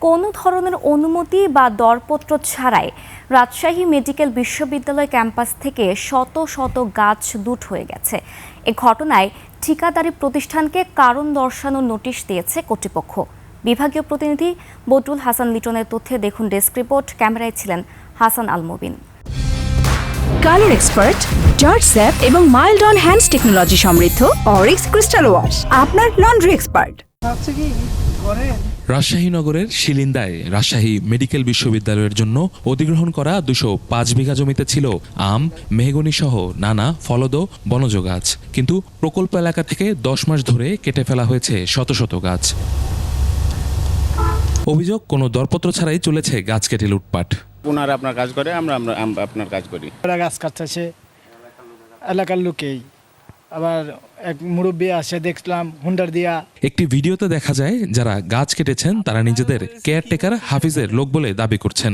কোনো ধরনের অনুমতি বা দরপত্র ছাড়াই রাজশাহী মেডিকেল বিশ্ববিদ্যালয় ক্যাম্পাস থেকে শত শত গাছ লুট হয়ে গেছে। এ ঘটনায় ঠিকাদারি প্রতিষ্ঠানকে কারণ দর্শানোর নোটিশ দিয়েছে কর্তৃপক্ষ। বিভাগীয় প্রতিনিধি বদরুল হাসান লিটনের তথ্যে দেখুন ডেস্ক রিপোর্ট। ক্যামেরায় ছিলেন হাসান আল Mubin. Colour expert, George sap এবং মাইল্ড অন হ্যান্ডস টেকনোলজি সমৃদ্ধ অরিক্স ক্রিস্টাল ওয়াশ আপনার লন্ড্রি এক্সপার্ট। রাজশাহী নগরের শিলিন্দায় রাজশাহী মেডিকেল বিশ্ববিদ্যালয়ের জন্য অধিগ্রহণ করা 205 বিঘা জমিতে ছিল আম, মেহগনি সহ নানা ফলদ বনজ গাছ, কিন্তু প্রকল্প এলাকা থেকে 10 মাস ধরে কেটে ফেলা হয়েছে শত শত গাছ। অভিযোগ, কোনো দরপত্র ছাড়াই চলেছে গাছ কেটে লুটপাট। ওনারা আপনার কাজ করে, আমরা আপনার কাজ করি। গাছ কাটতেছে এলাকার লোকেই, আবার এক মুরব্বী আসে দেখলাম হুন্ডার দিয়া। একটি ভিডিওতে দেখা যায় যারা গাছ কেটেছেন তারা নিজেদের কেয়ারটেকার হাফিজের লোক বলে দাবি করছেন।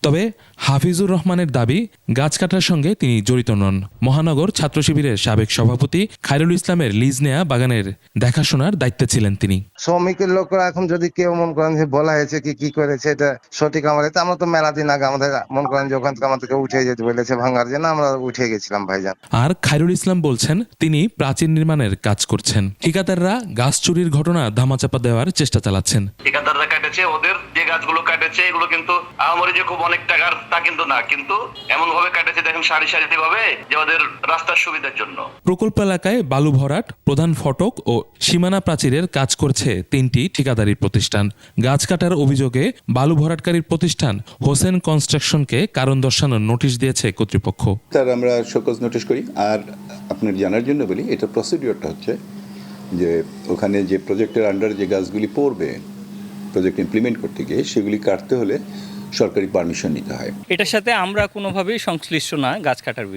তবে হাফিজুর রহমানের দাবি, গাছ কাটার সঙ্গে তিনি জড়িত নন। মহানগর ছাত্র শিবিরের সাবেক সভাপতি খায়রুল ইসলামের লিজ নেয়া বাগানের দেখাশোনার দায়িত্বে ছিলেন তিনি। শ্রমিকের লোকরা এখন যদি কেউ মন করেন যে বলা হয়েছে কি করেছে এটা সঠিক, আমরা তো মেলা দিন আগে আমাদের মন করেন যে ওখান থেকে আমাদেরকে উঠে যেতে বলেছে ভাঙার জন্য, আমরা উঠে গেছিলাম ভাইজান। আর খায়রুল ইসলাম বলছেন তিনি প্রাচীর নির্মাণের কাজ করছেন। ঠিকাদাররা গাছ চুরির ঘটনা ধামাচাপা দেওয়ার চেষ্টা চালাচ্ছেন। ঠিকাদাররা কাটেছে, ওদের যে গাছগুলো কাটেছে এগুলো কিন্তু আমাদের যে খুব অনেক টাকার তা কিন্তু না, কিন্তু এমন ভাবে কাটেছে দেখেন সারি সারি ভাবে যে ওদের রাস্তার সুবিধার জন্য। প্রকল্প এলাকায় বালু ভরাট, প্রধান ফটক ও সীমানা প্রাচীরের কাজ করছে 3টি ঠিকাদারি প্রতিষ্ঠান। গাছ কাটার অভিযোগে বালু ভরাটকারীর প্রতিষ্ঠান হোসেন কনস্ট্রাকশনকে কারণ দর্শানোর নোটিশ দিয়েছে কর্তৃপক্ষ। তার আমরা শোকজ নোটিশ করি। আর আপনার জানার জন্য বলি, এটা প্রসিডিওরটা হচ্ছে যে ওখানে যে প্রজেক্টের আন্ডারে যে গাছগুলি পড়বে প্রজেক্ট ইমপ্লিমেন্ট করতে গিয়ে, সেগুলি কাটতে হলে সরকারি পারমিশন নিতে হয়। এটার সাথে আমরা কোনোভাবেই সংশ্লিষ্ট না। গাছ কাটার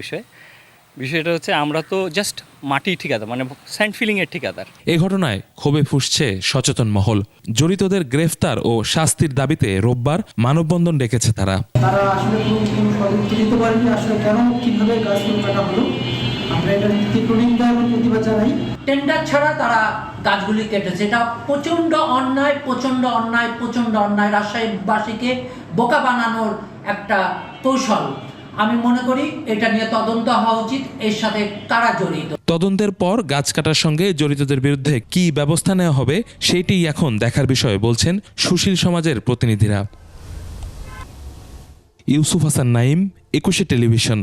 বিষয়টা হচ্ছে আমরা তো জাস্ট মাটি ঠিকাদার, মানে স্যান্ড ফিলিংয়ের ঠিকাদার। এ ঘটনায় ক্ষোভে ফুঁসছে সচেতন মহল। জড়িতদের গ্রেফতার ও শাস্তির দাবিতে রোববার মানববন্ধন ডেকেছে তারা। আসলে কোনো সদুত্তর দিতে পারেনি, আসলে কেন কিভাবে গাছগুলো কাটা হলো। আমরা এটা তীব্র নিন্দা এবং প্রতিবাদ জানাই। টেন্ডার ছাড়া তারা গাছগুলি কেটেছে, এটা প্রচণ্ড অন্যায়। রাজশাহীবাসীকে বোকা বানানোর একটা কৌশল। আমি মনে করি এটা নিয়ে তদন্ত হওয়া উচিত, এর সাথে কারা জড়িত। তদন্তের পর গাছ কাটার সঙ্গে জড়িতদের বিরুদ্ধে কি ব্যবস্থা নেওয়া হবে সেটি এখন দেখার বিষয় বলছেন সুশীল সমাজের প্রতিনিধিরা। ইউসুফ হাসান নাইম, 21 টেলিভিশন।